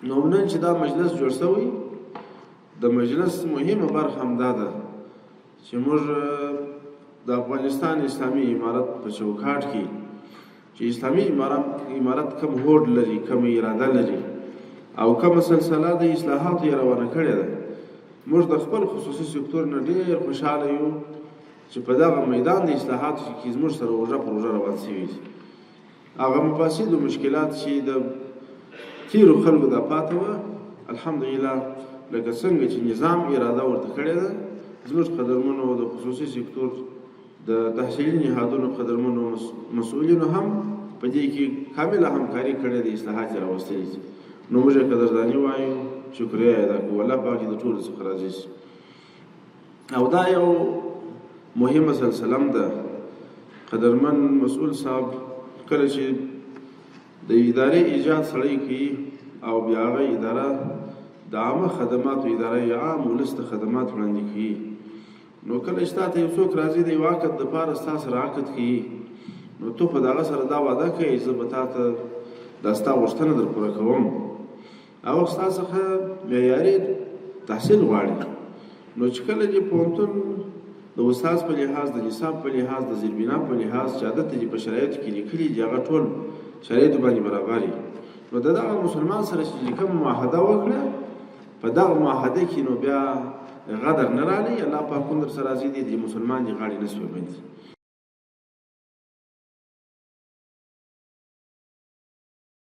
نو نن چې دا مجلس جوړ شوی د مجلس مهمه برخه هم دا ده چې موږ د افغانستان اسلامي امارت په چوکاټ کې چې اسلامي امارت کم هوډ لري، کم اراده لري او کم سلسله د اصلاحاتو یې روانه کړې ده. موږ د خپل خصوصي سکتور نه ډېر خوشحاله یو چې په دغه میدان د اصلاحاتو کې زموږ سره اوږه پر اوږه روان شوي دي. هغه مفاسد او مشکلات چې د تیرو خلکو دا پاته وه، الحمدلله لکه څنګه چې نظام اراده ورته کړې ده، زموږ قدرمنو د خصوصي سکتور د تحصیلي نهادونو قدرمنو مسؤلینو هم په دې کې کامله همکاري کړې ده، اصلاحات یې راوستلي دي. نو موږ یې قدرداني وایو، شکریه ادا کوو، الله پاک د ټولو څخه راضي شي. او دا یو مهمه سلسله هم ده. قدرمن مسؤول صاحب کله چې د ادارې ایجاد سړی کوي او بیا هغه اداره د عامه خدماتو اداره یا عام ولس ته خدمات وړاندې کوي، نو کله چې تا ته یو څوک راځي د یو عقد دپاره ستا سره عقد کوي، نو ته په د هغه سره دا وعده کوې زه به تا ته دا ستا غوښتنه در پوره کوم. هغه ستا څخه معیاري تحصیل غواړي. نو چې کله چې پوهنتون د استاذ په لحاظ، د نصاب په لحاظ، د زیربنا په لحاظ چې عادت دي په شرایطو کې لیکلي دي، هغه ټول شرایطو باندې برابر وي، نو د دغه مسلمان سره چې کومه معاهده وکړه، په دغه معاهده کې نو بیا غدر نه راغلی، الله پاک هم در سره راضي دی، د مسلمان دې غاړې نه سوی بندي.